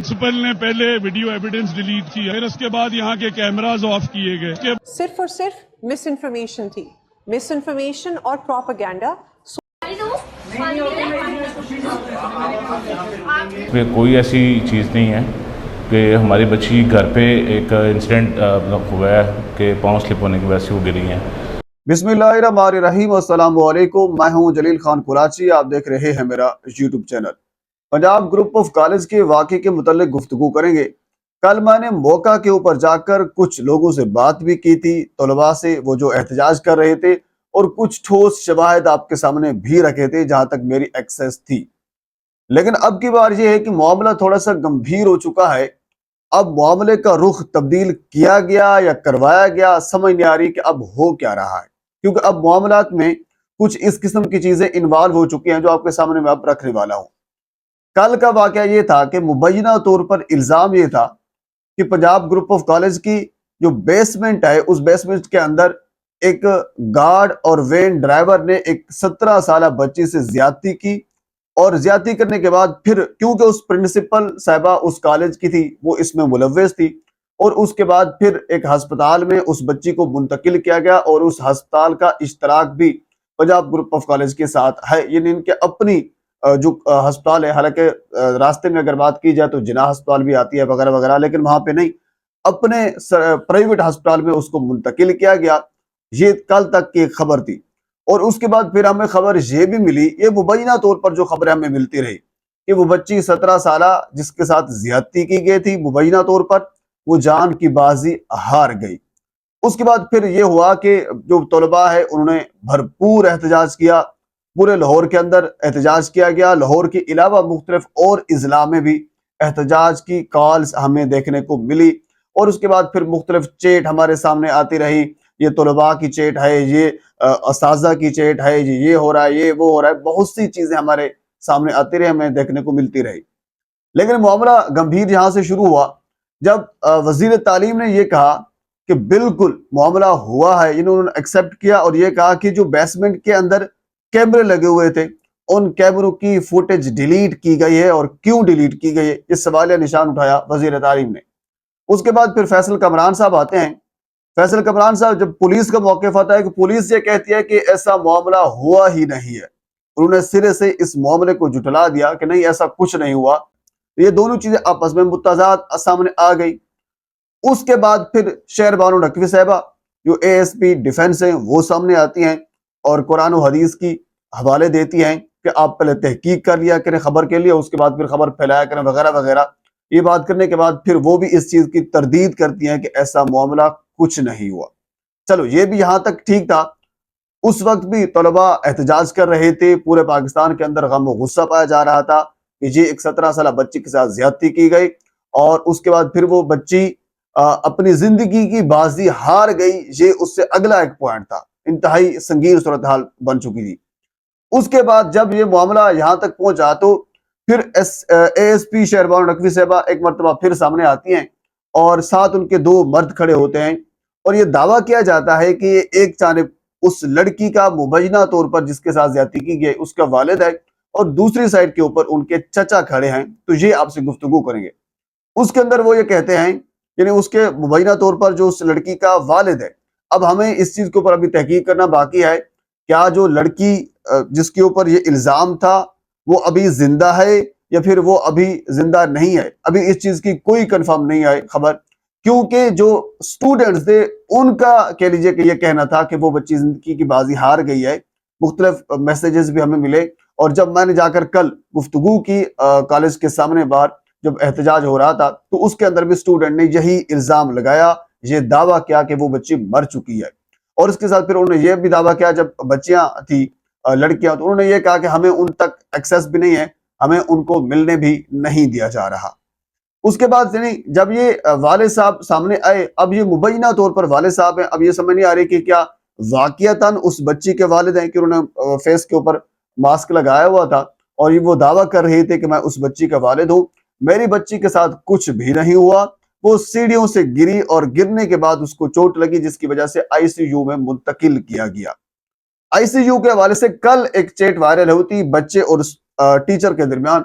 Principal ने पहले video evidence delete की, फिर उसके बाद यहाँ के कैमराज ऑफ किए गए। सिर्फ और सिर्फ मिस इन्फॉर्मेशन थी, मिस इन्फॉर्मेशन और प्रोपेगेंडा। कोई ऐसी चीज़ नहीं है कि हमारी बच्ची घर पे एक इंसिडेंट हुआ है कि पाँव स्लिप होने की वजह से वो गिरी हैं। बिस्मिल्लाहिर्रहमानिर्रहीम, अस्सलाम वालेकुम। मैं हूं जलील खान कुराची, आप देख रहे हैं मेरा YouTube channel. Punjab group of college के वाक़े के मुतल्लिक गुफ्तगू करेंगे। कल मैंने मौका के ऊपर जाकर कुछ लोगों से बात भी की थी, तलबा से, वो जो एहतजाज कर रहे थे, और कुछ ठोस शवाहिद आपके सामने भी रखे थे जहां तक मेरी एक्सेस थी। लेकिन अब की बार ये है कि मामला थोड़ा सा गंभीर हो चुका है। अब मामले का रुख तब्दील किया गया या करवाया गया, समझ नहीं आ रही कि अब हो क्या रहा है, क्योंकि अब मामलात में कुछ इस किस्म की चीजें इन्वॉल्व हो चुकी हैं जो आपके सामने मैं अब रखने वाला हूं। कल का वाकया ये था कि मुबैना तौर पर इल्जाम ये था कि पंजाब ग्रुप ऑफ कॉलेज की जो बेसमेंट है, उस बेसमेंट के अंदर एक गार्ड और वैन ड्राइवर ने एक 17 साल बच्ची से ज्यादती की, और ज्यादती करने के बाद फिर, क्योंकि उस प्रिंसिपल साहिबा उस कॉलेज की थी, वो इसमें मुलव्वस थी, और उसके बाद फिर एक हस्पताल में उस बच्ची को मुंतकिल किया गया, और उस हस्पताल का इश्तराक भी पंजाब ग्रुप ऑफ कॉलेज के साथ है। यानी इनके अपनी जो हस्पताल है, हालांकि रास्ते में अगर बात की जाए तो जिना हस्पताल भी आती है वगैरह वगैरह, लेकिन वहां पे नहीं, अपने प्राइवेट हस्पताल में उसको मुंतकिल किया गया। ये कल तक की खबर थी। और उसके बाद फिर हमें खबर ये भी मिली, ये मुबैना तौर पर जो खबरें हमें मिलती रही, कि वो बच्ची 17 साल जिसके साथ ज्यादती की गई थी, मुबैना तौर पर वो जान की बाजी हार गई। उसके बाद फिर ये हुआ कि जो तलबा है उन्होंने भरपूर एहतजाज किया, पूरे लाहौर के अंदर एहतजाज किया गया। लाहौर के अलावा मुख्तलिफ और इजला में भी एहतजाज की कॉल्स हमें देखने को मिली, और उसके बाद फिर मुख्तलिफ चेट हमारे सामने आती रही। ये तलबा की चेट है, ये असाजा की चेट है, ये हो रहा है, ये वो हो रहा है, बहुत सी चीजें हमारे सामने आती रही, हमें देखने को मिलती रही। लेकिन मामला गंभीर यहां से शुरू हुआ जब वजीर तालीम ने यह कहा कि बिल्कुल मामला हुआ है, इन्होंने एक्सेप्ट किया, और ये कहा कि जो बेसमेंट के अंदर कैमरे लगे हुए थे, उन कैमरों की फुटेज डिलीट की गई है, और क्यों डिलीट की गई है, इस सवाल या निशान उठाया वजीर तालीम ने। उसके बाद फिर फैसल कमरान साहब आते हैं। फैसल कमरान साहब, जब पुलिस का मौक़िफ़ आता है कि पुलिस ये कहती है कि ऐसा मामला हुआ ही नहीं है, उन्होंने सिरे से इस मामले को जुटला दिया कि नहीं, ऐसा कुछ नहीं हुआ। ये दोनों चीजें आपस में मुतज़ाद सामने आ गई। उसके बाद फिर शहर बानो नकवी साहिबा जो ASP डिफेंस हैं, वो सामने आती हैं और कुरान और हदीस की हवाले देती हैं कि आप पहले तहकीक कर लिया करें खबर के लिए, उसके बाद फिर खबर फैलाया करें वगैरह वगैरह। ये बात करने के बाद फिर वो भी इस चीज की तरदीद करती हैं कि ऐसा मामला कुछ नहीं हुआ। चलो, ये भी यहां तक ठीक था। उस वक्त भी तलबा एहतजाज कर रहे थे, पूरे पाकिस्तान के अंदर गम और गुस्सा पाया जा रहा था कि ये एक 17 साल बच्ची के साथ ज्यादती की गई, और उसके बाद फिर वो बच्ची अपनी जिंदगी की बाजी हार गई। ये उससे अगला एक पॉइंट था, इंतहाई संगीन सूरत हाल बन चुकी थी। उसके बाद जब ये मामला यहां तक पहुंचा तो फिर ASP शहर बानो नकवी साहिबा एक मरतबा फिर सामने आती हैं, और साथ उनके 2 मर्द खड़े होते हैं, और ये दावा किया जाता है कि ये एक जानिब उस लड़की का मुबैना तौर पर जिसके साथ ज्यादती की गई उसका वालिद है, और दूसरी साइड के ऊपर उनके चचा खड़े हैं। तो ये आपसे गुफ्तगू करेंगे। उसके अंदर वो ये कहते हैं, यानी उसके मुबैना तौर पर जो उस लड़की का वालिद है, अब हमें इस चीज के ऊपर अभी तहकीक करना बाकी है, क्या जो लड़की जिसके ऊपर ये इल्जाम था वो अभी जिंदा है या फिर वो अभी जिंदा नहीं है। अभी इस चीज की कोई कंफर्म नहीं है खबर, क्योंकि जो स्टूडेंट्स थे उनका कह लीजिए कि ये कहना था कि वो बच्ची जिंदगी की बाजी हार गई है। मुख्तलिफ मैसेजेस भी हमें मिले, और जब मैंने जाकर कल गुफ्तगू की कॉलेज के सामने बाहर जब एहतजाज हो रहा था, तो उसके अंदर भी स्टूडेंट ने यही इल्जाम लगाया, ये दावा किया कि वो बच्ची मर चुकी है। और इसके साथ फिर उन्होंने ये भी दावा किया, जब बच्चियां थी लड़कियां, तो उन्होंने ये कहा कि हमें उन तक एक्सेस भी नहीं है, हमें उनको मिलने भी नहीं दिया जा रहा। उसके बाद जब ये वाले साहब सामने आए, अब ये मुबैना तौर पर वाले साहब हैं। अब ये समझ नहीं आ रही कि क्या वाकईतन उस बच्ची के वालिद हैं, कि उन्होंने फेस के ऊपर मास्क लगाया हुआ था और ये वो दावा कर रहे थे कि मैं उस बच्ची का वालिद हूँ, मेरी बच्ची के साथ कुछ भी नहीं हुआ। वो सीढ़ियों से गिरी और गिरने के बाद उसको चोट लगी, जिसकी वजह से ICU में मुंतकिल किया गया। ICU के हवाले से कल एक चैट वायरल होती बच्चे और टीचर के दरमियान,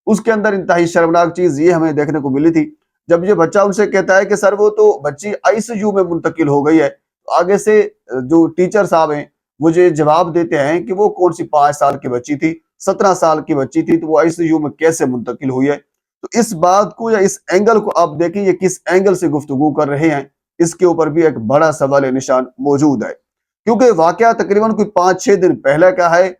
اس کے اندر انتہائی شرمناک چیز یہ ہمیں دیکھنے کو ملی تھی جب یہ بچہ ان سے کہتا ہے کہ سر وہ تو بچی ICU میں منتقل ہو گئی ہے. آگے سے جو ٹیچر صاحب ہیں مجھے جواب دیتے ہیں کہ وہ کون سی 5 سال کی بچی تھی، 17 سال کی بچی تھی، تو وہ ICU میں کیسے منتقل ہوئی ہے. تو اس بات کو یا اس اینگل کو آپ دیکھیں یہ کس اینگل سے گفتگو کر رہے ہیں، اس کے اوپر بھی ایک بڑا سوال نشان موجود ہے. کیونکہ واقعہ تقریباً کوئی 5-6 دن پہلے کا ہے.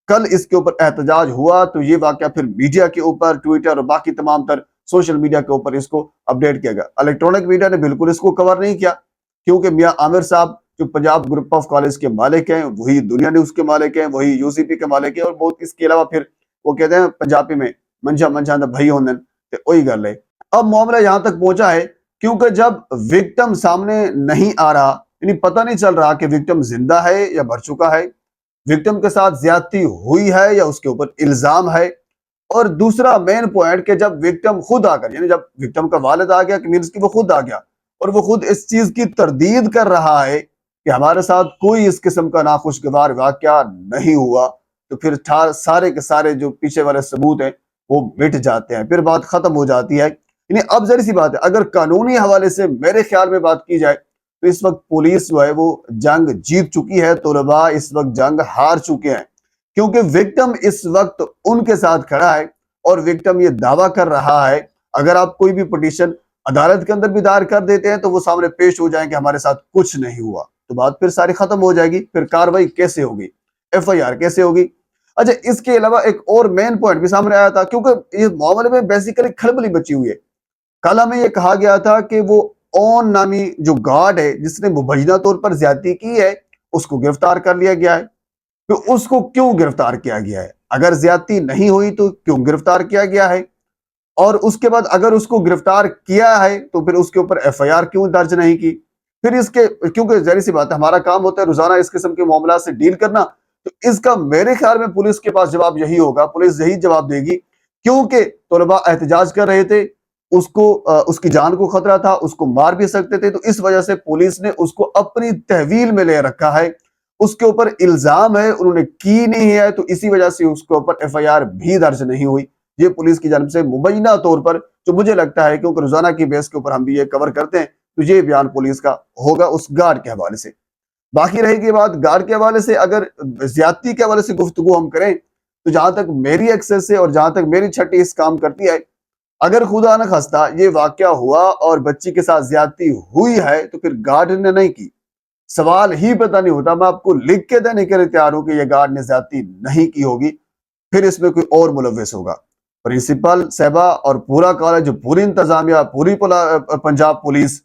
کل اس کے اوپر احتجاج ہوا تو یہ واقعہ پھر میڈیا کے اوپر، ٹویٹر اور باقی تمام تر سوشل میڈیا کے اوپر اس کو اپڈیٹ کیا گیا. الیکٹرونک میڈیا نے بالکل اس کو کور نہیں کیا کیونکہ میاں عامر صاحب جو پنجاب گروپ آف کالج کے مالک ہیں، وہی دنیا نیوز کے مالک ہیں، وہی UCP کے مالک ہیں، اور بہت اس کے علاوہ پھر وہ کہتے ہیں پنجابی میں منجا منجا دا بھائی ہوندن تے وہی گل ہے. اب معاملہ یہاں تک پہنچا ہے کیونکہ جب وکٹم سامنے نہیں آ رہا، یعنی پتہ نہیں چل رہا کہ وکٹم زندہ ہے یا مر چکا ہے، وکٹم کے ساتھ زیادتی ہوئی ہے یا اس کے اوپر الزام ہے، اور دوسرا مین پوائنٹ کہ جب وکٹم خود آ کر، یعنی جب وکٹم کا والد آ گیا کہ مینس کہ وہ خود آ گیا اور وہ خود اس چیز کی تردید کر رہا ہے کہ ہمارے ساتھ کوئی اس قسم کا ناخوشگوار واقعہ نہیں ہوا، تو پھر سارے کے سارے جو پیچھے والے ثبوت ہیں وہ مٹ جاتے ہیں، پھر بات ختم ہو جاتی ہے. یعنی اب ذرا سی بات ہے، اگر قانونی حوالے سے میرے خیال میں بات کی جائے تو اس وقت پولیس جو ہے وہ جنگ جیت چکی ہے، طلباء اس وقت جنگ ہار چکے ہیں کیونکہ وکٹم اس وقت ان کے ساتھ کھڑا ہے اور وکٹم یہ دعویٰ کر رہا ہے. اگر آپ کوئی بھی پٹیشن عدالت کے اندر بھی دائر کر دیتے ہیں تو وہ سامنے پیش ہو جائیں کہ ہمارے ساتھ کچھ نہیں ہوا، تو بات پھر ساری ختم ہو جائے گی. پھر کاروائی کیسے ہوگی، FIR کیسے ہوگی. اچھا، اس کے علاوہ ایک اور مین پوائنٹ بھی سامنے آیا تھا کیونکہ یہ معاملے میں بیسیکلی کھلبلی بچی ہوئی ہے. کل ہمیں یہ کہا گیا تھا کہ وہ اون نامی جو گارڈ ہے جس نے مبینہ طور پر زیادتی کی ہے اس کو گرفتار کر لیا گیا ہے. تو اس کو کیوں گرفتار کیا گیا ہے؟ اگر زیادتی نہیں ہوئی تو کیوں گرفتار کیا گیا ہے؟ اور اس کے بعد اگر اس کو گرفتار کیا ہے تو پھر اس کے اوپر FIR کیوں درج نہیں کی؟ پھر اس کے کیونکہ ظاہر سی بات ہے ہمارا کام ہوتا ہے روزانہ اس قسم کے معاملات سے ڈیل کرنا، تو اس کا میرے خیال میں پولیس کے پاس جواب یہی ہوگا، پولیس یہی جواب دے گی کیونکہ طلباء احتجاج کر رہے تھے، اس کی جان کو خطرہ تھا، اس کو مار بھی سکتے تھے، تو اس وجہ سے پولیس نے اس کو اپنی تحویل میں لے رکھا ہے. اس کے اوپر الزام ہے، انہوں نے کی نہیں ہے، تو اسی وجہ سے اس کے اوپر FIR بھی درج نہیں ہوئی. یہ پولیس کی جانب سے مبینہ طور پر جو مجھے لگتا ہے کیونکہ روزانہ کی بیس کے اوپر ہم بھی یہ کور کرتے ہیں، تو یہ بیان پولیس کا ہوگا اس گارڈ کے حوالے سے. باقی رہے گی بات گارڈ کے حوالے سے، اگر زیادتی کے حوالے سے گفتگو ہم کریں تو جہاں تک میری ایکسس سے اور جہاں تک میری چھٹی اس کام کرتی ہے، اگر خدا نہ خواستہ یہ واقعہ ہوا اور بچی کے ساتھ زیادتی ہوئی ہے تو پھر گارڈ نے نہیں کی، سوال ہی پتہ نہیں ہوتا. میں آپ کو لکھ کے دینے کے لیے تیار ہوں کہ یہ گارڈ نے زیادتی نہیں کی ہوگی، پھر اس میں کوئی اور ملوث ہوگا. پرنسپل صاحبہ اور پورا کالج، پوری انتظامیہ، پوری پنجاب پولیس،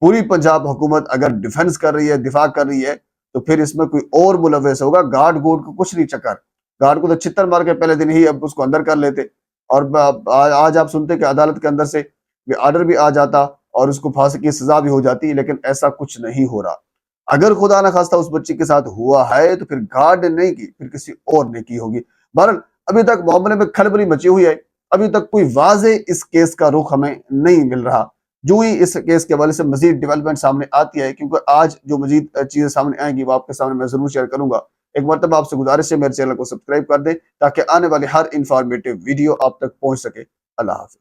پوری پنجاب حکومت اگر ڈیفنس کر رہی ہے، دفاع کر رہی ہے، تو پھر اس میں کوئی اور ملوث ہوگا. گارڈ گوڈ کو کچھ نہیں چکر، گارڈ کو تو چھتر مار کے پہلے دن ہی اب اس کو اندر کر لیتے، اور آج آپ سنتے کہ عدالت کے اندر سے آرڈر بھی آ جاتا اور اس کو پھانسی کی سزا بھی ہو جاتی، لیکن ایسا کچھ نہیں ہو رہا. اگر خدا نہ خواستہ اس بچی کے ساتھ ہوا ہے تو پھر گارڈ نے نہیں کی، پھر کسی اور نے کی ہوگی. بہرحال ابھی تک معاملے میں کھلبلی مچی ہوئی ہے، ابھی تک کوئی واضح اس کیس کا رخ ہمیں نہیں مل رہا. جو ہی اس کیس کے حوالے سے مزید ڈیولپمنٹ سامنے آتی ہے، کیونکہ آج جو مزید چیزیں سامنے آئیں گی وہ آپ کے سامنے میں ضرور شیئر کروں گا. ایک مرتبہ آپ سے گزارش ہے میرے چینل کو سبسکرائب کر دیں تاکہ آنے والی ہر انفارمیٹیو ویڈیو آپ تک پہنچ سکے. اللہ حافظ.